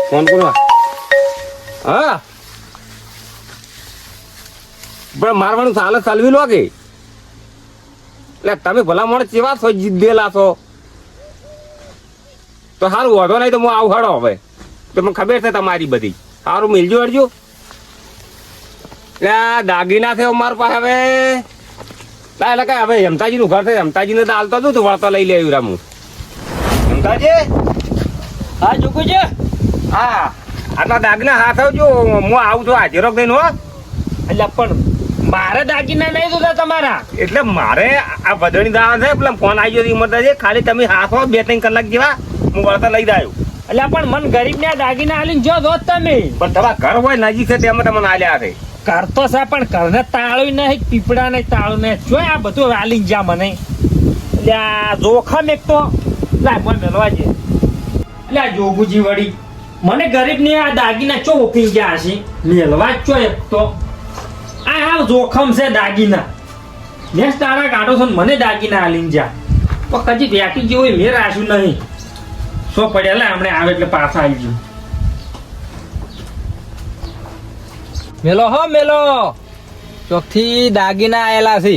Phone કરો. હા પણ મારવાનું ચાલે ચાલવી લો કે એટલે તમે ભલા મને કેવા છો જીદ્દેલા છો તો સારું વધો નહીં તો હું આવું હડો હવે તો મને ખબર છે તમારી બધી સારું મિલજો હડજો એટલે દાગીના થયો મારા પાસે હવે એટલે કઈ હવે હેમતાજીનું ઘર છે હેમતાજીને તો હાલતો હતું વળતો લઈ લે આવ્યું હું હેમતાજી હા જોકું છે હા આટલા દાગીના હાથ આવજો હું આવું છું હાજરો દઈને હો એટલે પણ મારે દાગીના નહીં જોતા તમારા એટલે મારે આ વધણી દાવા છે પેલા ફોન આવી ગયો મત છે ખાલી તમે હાથો 2-3 કલાક જેવા હું વળતા લઈ આવ્યો એટલે પણ મન ગરીબ ને દાગીના આલીને જો દો તમે પણ તમારા ઘર હોય નજીક છે તેમાં તમને આલ્યા છે ઘર તો છે પણ ઘરને તાળું નહીં પીપળા નહીં તાળું નહીં જો આ બધું આલીને જા મને એટલે આ જોખમ એક તો લાય મને મેળવા છે એટલે આ જોગુજી વળી મને ગરીબ ને આ દાગીના ચો ઓપી ગયા છે મેળવા જ ચો એક તો આ જોખમ છે દાગીના મેં તારા કાઢો છો મને દાગીના આલીને જા તો કદી વેકી જેવું મેં રાખ્યું નહીં સો પડ્યા લે હમણાં આવે એટલે પાછા આવી ગયું મેલો હો મેલો ચોકથી દાગીના આયેલા છે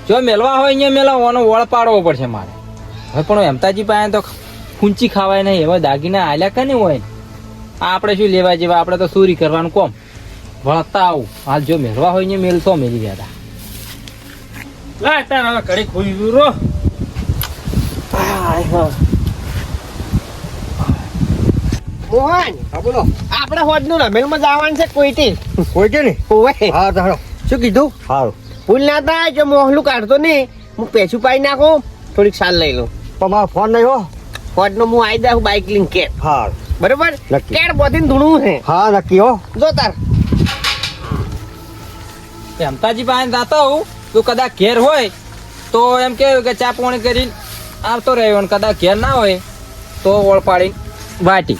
જો મેલવા હોય અહીંયા મેલો ઓનો વળ પાડવો પડશે મારે હવે પણ હેમતાજી પાસે તો ખૂંચી ખાવાય નહીં એવા દાગીના આલ્યા કે નહીં હોય આપણે શું લેવા જેવા આપણે તો ચોરી કરવાનું કોમ વળતા આવું હાલ જો મેળવા હોય ને મેલ તો મેલી ગયા હતા લા તાર હવે ઘડી ખોઈ રો મોહન હા બોલો આપણે હોદનું રમેલમાં જવાનું છે કોઈથી કોઈ છે ને ઓવે હા તો હાલો શું કીધું સારું ભૂલ ના થાય જો મોહલું કાઢતો નહીં હું પેછું પાઈ નાખું થોડીક સાલ લઈ લઉં પણ મારો ફોન નહીં હો હોદનો હું આવી જાઉં બાઇક લઈને કે હા બરોબર નક્કી. કેડ બોધીને ધૂણવું છે હા નક્કી હો જો તાર હેમતાજી પાસે જાતા હોઉં તો કદાચ ઘેર હોય તો એમ કેવું કે ચા પાણી કરીને આવતો રહ્યો અને કદાચ ઘેર ના હોય તો વળ પાડી વાટી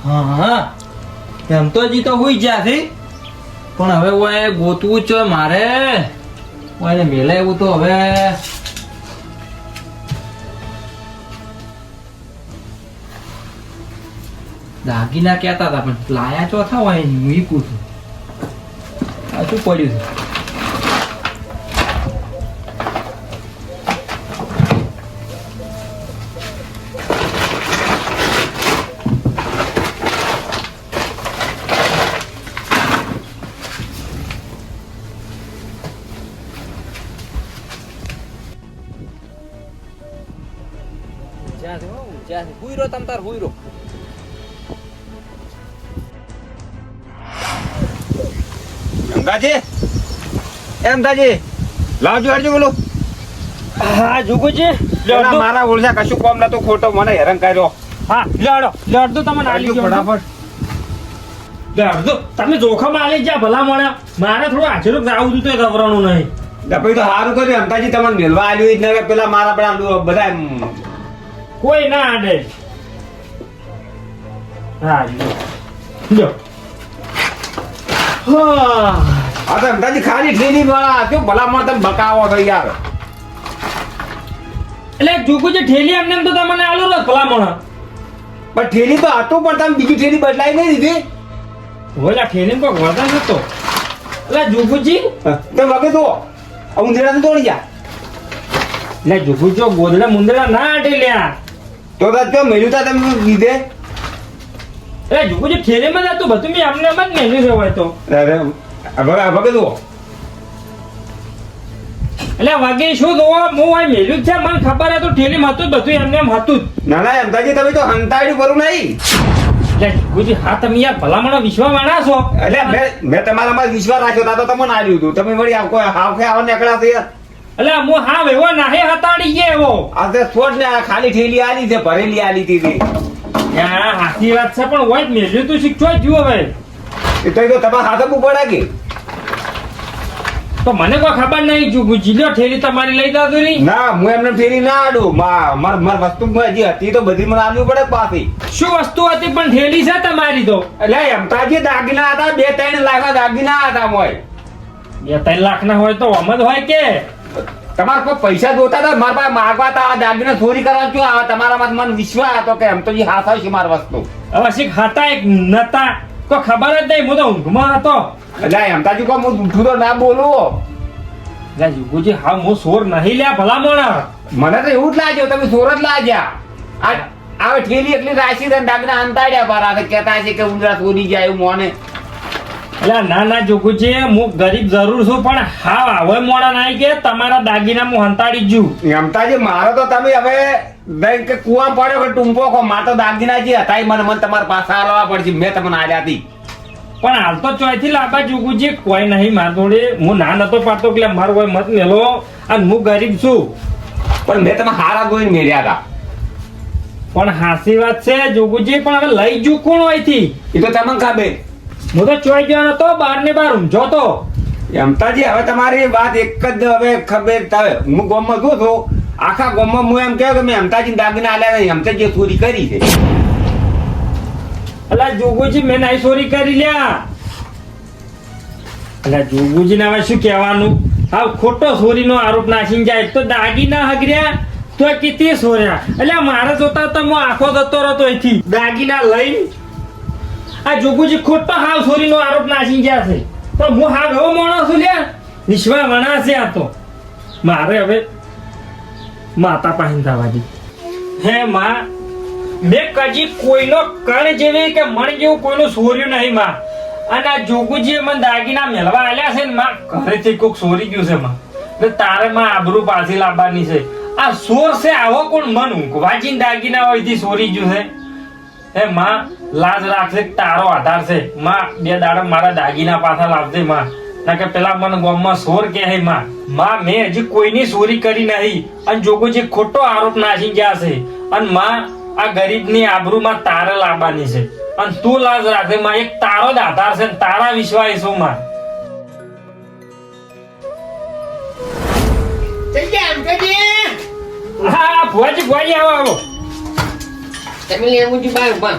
હા હા એમ તો હજી તો હુઈ ગયા છે પણ હવે ઓય ગોતવું છે મારે ઓય મેલે એવું તો હવે દાગીના કહેતા હતા પણ લાયા ચોથા હોય મૂકું છું આ શું પડ્યું છે હુઈરો તમ તાર હુઈરો હેમતાજી હેમતાજી લાવજો હડજો બોલો હા જોગુજી પેલા મારા ઓળખા કશું કોમ નતો ખોટો મને હેરાન કર્યો હા લડો તમને આલી ગયો ફટાફટ લડો તમે જોખમ આલી જા ભલા મળ્યા મારે થોડું હાજર આવું હતું તો ગભરાનું નહીં પછી તો સારું કર્યું હેમતાજી તમને મેલવા આવ્યું જ ને પેલા મારા બધા કોઈ ના આડે હા લ્યો હા હા તો હેમતાજી ખાલી ટ્રેનિંગ વાળા કેવું ભલા મને તમે બકાવો છો યાર એટલે જોગુજી ઠેલી એમને એમ તો તમને આલો ને ભલા મળે પણ ઠેલી તો હતું પણ તમે બીજી ઠેલી બદલાઈ નહીં દીધી ઓલા ઠેલી કોઈ વળતા નતો એટલે જોગુજી તમે વગે તો ઉંધેડા તો તોડી જા એટલે જોગુજો ગોદડા મુંદડા ના આટે લ્યા તો તો મેલ્યું તા તમે લીધે એટલે જોગુજી ઠેલીમાં જતું બધું મેં અમને એમ જ મેલ્યું છે હોય તો અરે વગે તો એટલે વાગે શું જોવો હું આ મેલ્યું જ છે મને ખબર હતું ઠેલીમાં હતું જ બધું એમને એમ હતું જ ના ના હેમતાજી તમે તો હંતાડ્યું કરું નહીં એટલે જોગુજી હા તમે યાર ભલામણો વિશ્વાસ વાળા છો એટલે મેં તમારામાં વિશ્વાસ રાખ્યો તા તો તમને આવ્યું હતું તમે વળી કોઈ હાવ ખે આવા નીકળ્યા છે યાર એટલે હું હા એવો નાહે હતાડી ગયો એવો આ તે છોડ ને આ ખાલી ઠેલી આલી છે ભરેલી આલી હતી યાર હાથી વાત છે પણ હોય જ મેલ્યું તું શીખજો જ જુઓ ભાઈ એ તો તમારા હાથે બહુ પડે કે તો મને કોઈ ખબર નહીં જોગુજી લ્યો ઠેલી તમારી લઈ જાતો નહીં. ના હું એમને ફેરી ના આડું માર વસ્તુ હજી હતી તો બધી મને આલવી પડે પાછી. શું વસ્તુ હતી પણ ઠેલી છે તમારી તો? એટલે હેમતાજી દાગીના હતા 2-3 લાખના દાગીના હતા મોય. 2-3 લાખના હોય તો આમ જ હોય કે તમારે કોઈ પૈસા જોતા હતા મારા પાસે માગવા હતા આ દાગીના ચોરી કરવા ક્યાં આવે તમારામાં મને વિશ્વાસ હતો કે હેમતાજી હાથ આવશે મારી વસ્તુ. હવે શીખ હતા એક નતા કોઈ ખબર જ નહીં. હું તો ઊંઘમાં હતો. એટલે હેમતાજી કો હું જૂઠું તો ના બોલું. એટલે જોગુજી હા હું સોર નહીં લ્યા ભલામણ. મને તો એવું જ લાગ્યું તમે ચોર જ લાગ્યા. આ આવે ઠેલી એટલી રાશી દે દાગીના અંતાડ્યા બારા કહેતા છે કે ઉંદરા ચોરી જાય એવું મોને. એટલે ના ના જોગુજી હું ગરીબ જરૂર છું પણ હા હવે મોડા નાઈ કે તમારા દાગીના હું હંતાડી જુ. હેમતાજી મારો તો તમે હવે બેંક કે કુવા પડ્યો કે ટૂંપો કો માર તો દાગીના જે હતા ઈ મને તમારા પાસે આલવા પડશે મેં તમને આલ્યા હતી. પણ હાલ તો ચોયથી લાંબા જોગુજી કોઈ નહીં માર જોડે. હું ના નતો પાડતો એટલે મારો કોઈ મત મેલો અને હું ગરીબ છું. પણ મેં તમે હારા જોઈને મેળ્યા હતા. પણ હાસી વાત છે જોગુજી પણ હવે લઈ જુ કોણ અહીંથી? એ તો તમને ખબર. હું તો ચોઈ ગયો નતો બાર ને બાર ઊંઝો તો. હેમતાજી હવે તમારી વાત એક જ હવે ખબર થાય. હું ગામમાં જો છું આખા ગામમાં હું એમ કહ્યું કે મેં હેમતાજી દાગીના આલ્યા નહીં હેમતાજીએ ચોરી કરી છે. અલા જોગુજી મેં નાઈ ચોરી કરી લ્યા. અલા જોગુજી ને હવે શું કહેવાનું? હા ખોટો ચોરીનો આરોપ નાખીને જાય તો દાગીના હગર્યા તો કેટલી ચોર્યા. એટલે મારે જોતા તો હું આખો જતો રહેતો અહીંથી દાગીના લઈને. આ જોગુજી ખોટો હાવ ચોરીનો આરોપ નાખી ગયા છે તો હું હાવ એવો માણસ છું લ્યા વિશ્વા વણા છે આ તો. મારે હવે માતા પાસે જવા દે. હે માં મેં કજી કોઈનો કણ જેવી કે મણ જેવું કોઈનું ચોર્યું નહીં માં. અને આ જોગુજી મને દાગીના મેળવા આલ્યા છે ને માં ઘરેથી કોઈક ચોરી ગયું છે માં. એટલે તારે માં આબરૂ પાછી લાવવાની છે. આ ચોર છે આવો કોણ મન ઊંઘવાજીને દાગીના હોયથી ચોરી ગયું છે. હે માં લાજ રાખશે તારો આધાર છે માં. 2 દાડા મારા દાગીના પાછા લાવજે માં. ના કે પેલા મને ગામમાં ચોર કે હે માં. માં મેં હજી કોઈની ચોરી કરી નહીં અને જોગુજી ખોટો આરોપ નાખી ગયા છે. અને માં આ ગરીબની આબરૂમાં તારે લાવવાની છે અને તું લાજ રાખે માં. એક તારો જ આધાર છે તારા વિશ્વાસ છું માં. હા ભુવાજી ભુવાજી આવો આવો. તમે લેવું છું બાય ઉભા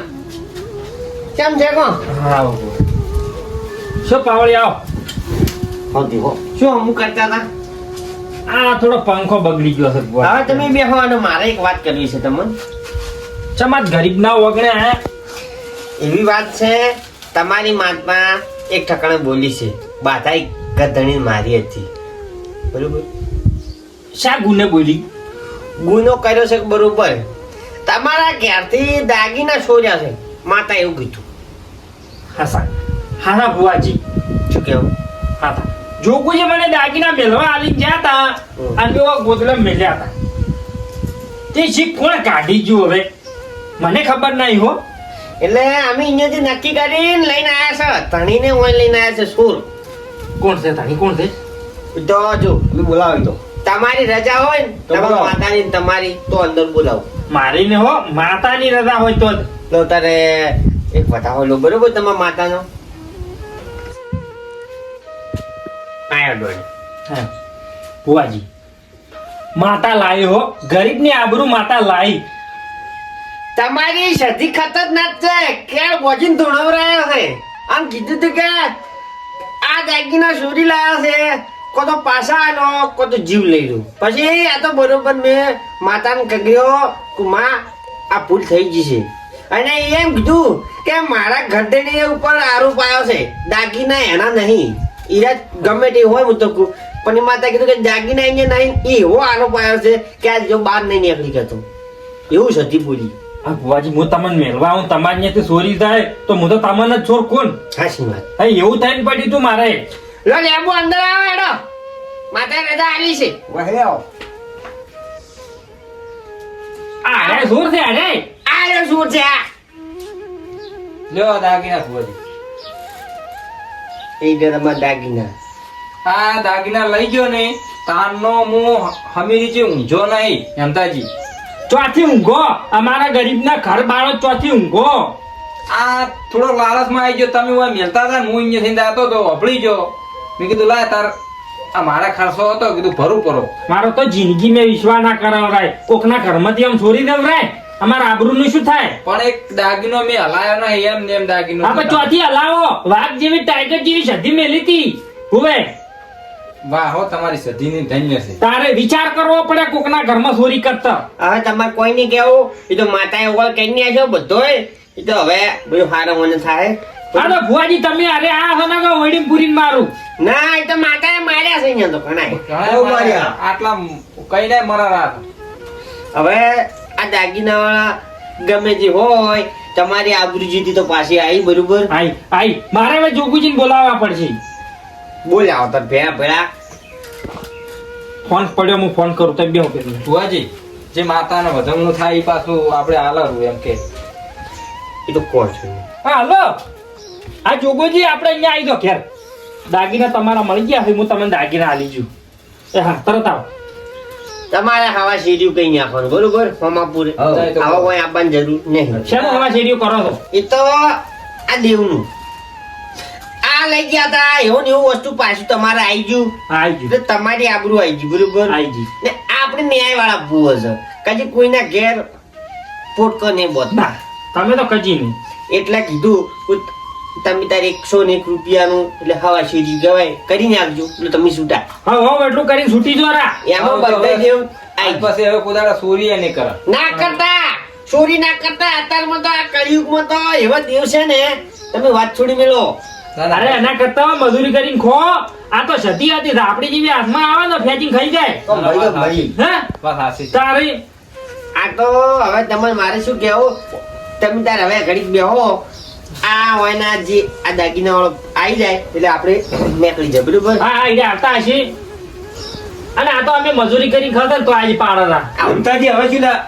કેમ છે કો? હા આવો શું પાવળી આવો. હોતી હો શું અમુક કરતા હતા? આ થોડો પંખો બગડી ગયો છે ભુવાજી. હવે તમે બેહો અને મારે એક વાત કરવી છે તમને. ચમાત ગરીબ ના વગણે હે એવી વાત છે તમારી માતા એક ઠકાણે બોલી છે બાધાઈ ગધણી મારી હતી બરોબર. શા ગુને બોલી? ગુનો કર્યો છે બરોબર. તમારા ઘેરથી દાગીના ચોર્યા છે માતા એવું કીધું. હા સાહેબ હા હા ભુવાજી શું કેવું? હા તા જોગુજી મને દાગીના મેળવા આલી ગયા તા અને ગોદડા મેલ્યા હતા. તે શીખ કોણ કાઢી ગયું હવે મને ખબર નહીં હો. એટલે અમે અહીંયાથી નક્કી કરીને લઈને આવ્યા છે ધણીને ઓય લઈને આવ્યા છે સુર. કોણ છે તાણી કોણ છે? તો જો બોલાવો તો તમારી રજા હોય ને તમારી માતાની તમારી તો અંદર બોલાવો. મારી ને હો માતાની રજા હોય તો જ. તો તારે એક બતાવો લો બરોબર તમારા માતાનો. આયો ડોળ. હા ભુવાજી માતા લાવી હો ગરીબની આબરૂ માતા લાવી. તમારી સધી ખતરનાક છે ક્યાં બોજીને ધોળવરાયો છે. આમ કીધું તું કે આ દાગીના ચોરી લાયા છે કો તો પાછા આલો કો તો જીવ લઈ લો. પછી આ તો બરોબર મેં માતાને કગર્યો કે માં આ ભૂલ થઈ ગઈ છે અને એમ કીધું કે મારા ગરદની ઉપર આરોપ આવ્યો છે દાગીના એના નહીં. ઈરા ગમે તે હોય હું તો કહું પણ એ માતા કીધું કે દાગીના અહીંયા નહીં એવો આરોપ આવ્યો છે કે આ જો બહાર નહીં નીકળી ગયો એવું સતી બોલી. આ ભુવાજી હું તમને મેળવા હું તમારી ત્યાંથી ચોરી થાય તો હું તો તમને જ છોડ કોણ. હાચી વાત. હા એવું થઈને પડ્યું તું મારે. લો લેબુ અંદર આવો હેડો માતા રજા આલી છે. વહે આવો. અરે શું છે અરે આ શું છે આ? લ્યો દાગીના ભુવાજી. એ જે તમારા દાગીના આ દાગીના લઈ ગયો ને તારનો હું હમીરી ઊંઝો નહીં હેમતાજી. ચોથી ઊંઘો અમારા ગરીબના ઘર બાળો ચોથી ઊંઘો. આ થોડો લાલચમાં આવી ગયો તમે મેલતા હતા ને હું અહીંયા થઈને જતો તો અભળી ગયો. મેં કીધું લાય તાર આ મારા ખર્ચો હતો કીધું ભરું પરો. મારો તો જિંદગી મેં વિશ્વાસ ના કરાવરાય કોકના ઘરમાંથી આમ ચોરી દેવરાય અમારા આબરૂનું શું થાય? પણ એક દાગીનો મેં હલાયો નહીં એમ ને એમ દાગીનો. આપણે ચોથી હલાવો વાઘ જેવી ટાઈગર જેવી સધી મેલી હતી હવે વાહ હો તમારી સધીની ધન્ય છે. તારે વિચાર કરવો પડે કોકના ઘરમાં ચોરી કરતા. હવે તમારે કોઈ નહીં કેવું એ તો માતાએ ઓગળ કઈ નહીં આવ્યો બધોય એ તો હવે બધું સારું મને થાય હા તો ભુવાજી તમે અરે આ હો ને ઓડીમ પૂરીને મારું ના એ તો માતાએ માર્યા છે અહીંયા તો ઘણાય ઘણા માર્યા. આટલા કઈ નહીં મરા રાત. હવે આ દાગીના વાળા ગમે તે હોય તમારી આબરૂ જીતી તો પાછી આવી બરોબર આઈ મારે હવે જોગુજીને બોલાવવા પડશે. બોલ આવો તાર ભેળા ભેળા ફોન પડ્યો હું ફોન કરું તમે બેહો પેલી ભુવાજી જે માતાને વધમણું થાય એ પાછું આપણે હાલરું એમ કે. એ તો કહો છો હા હાલો આ જોગુજી આપણે અહીંયા આવી દો ઘેર દાગીના તમારા મળી ગયા હોય હું તમને દાગીના આલી જુ એ હા તરત આવો. તમારે હવા સીર્યું કઈ નાખવાનું બરોબર હોમાપુર આવા કોઈ આપવાની જરૂર નહીં શેનો હવા શેરીઓ કરો છો? એ તો આ દેવનું આ લઈ ગયા તા એવું ને એવું વસ્તુ પાછું તમારે આવી ગયું આઈ ગયું એટલે તમારી આબરૂ આવી ગઈ બરોબર આઈ ગઈ. ને આપણે ન્યાય વાળા ભૂવો છે કદી કોઈના ઘેર પોટકો નહીં બોતતા ના તમે તો કજી નહીં. એટલે કીધું કે તમે તારે 101 રૂપિયાનું એટલે હવા શેરી કહેવાય કરીને આપજો એટલે તમે છૂટા હવે એટલું કરીને છૂટી જો રા. એમાં બધા જેવું આજ આવી પછી હવે કોદાળા સોરીએ નહીં કરે. ના કરતા ચોરી ના કરતા અત્યારમાં તો આ કળિયુગમાં તો એવા દેવ છે ને તમે વાત છોડી મેલો ના, ના. અરે એના કરતા મજૂરી કરીને ખો આ તો સતી હતી આપડી જેવી હાથમાં આવે ને ફેંચીને ખાઈ જાય તો ભાઈ તો ભાઈ હે વાત સાચી છે. તારી આ તો હવે તમારે મારે શું કહેવું તમે તાર હવે ઘડીક બેહો આ હોયના જે આ દાગીના વાળો આવી જાય એટલે આપણે નીકળી જાય બરોબર હા હા એટલે આવતા હશે અને આ તો અમે મજૂરી કરીને ખાતા ને તો આજે પાડોના મમતાજી હવે શું લા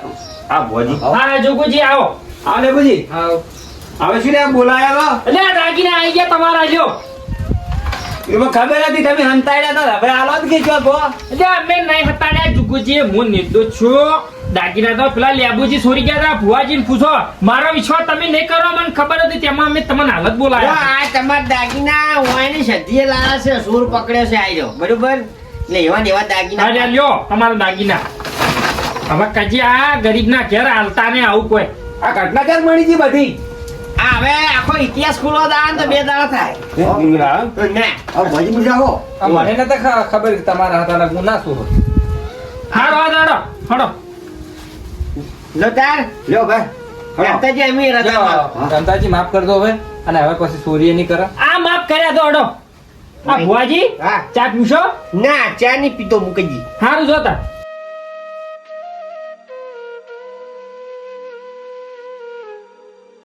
આ ભોજી હા જોગુજી આવો આવો ને ભોજી હા હવે શું લે બોલાયા એટલે આ દાગીના આવી ગયા તમારા જો એમાં ખબર હતી તમે હંતાડ્યા હતા હવે આલો જ કે છો ભો એટલે અમે નહીં હતાડ્યા જોગુજી હું નિર્દોષ છું દાગીના તો પેલા લેબુજી છોડી ગયા હતા ભુવાજીને પૂછો મારો વિશ્વાસ તમે નહીં કરો મને ખબર હતી તેમાં અમે તમને હાલત બોલાયા આ તમારા દાગીના હોયની સધીએ લાયા છે સૂર પકડ્યો છે આઈ બરોબર એટલે એવા ને એવા હા દાગીના લ્યો તમારા દાગીના હવે કજી આ ગરીબના ઘેર હાલતા ને આવું કોઈ આ ઘટના ક્યાં મળી ગઈ બધી આ હવે આખો ઇતિહાસ ખુલ્લો દાન તો 2 દાડા થાય ડુંગરા ના આ ભોજી મુજાવો આ મને નતા ખબર કે તમારા હાથના ગુના શું હોય. હાડો હાડો હાડો લો તાર લ્યો ભાઈ માતાજી અમે રજા ધનતાજી માફ કરી દો હવે અને હવે પછી સોરીએ નહીં કરે. આ માફ કર્યા તો હાડો આ ભુવાજી હા ચા પીશો ના ચા ની પીતો મુકજી સારું જોતા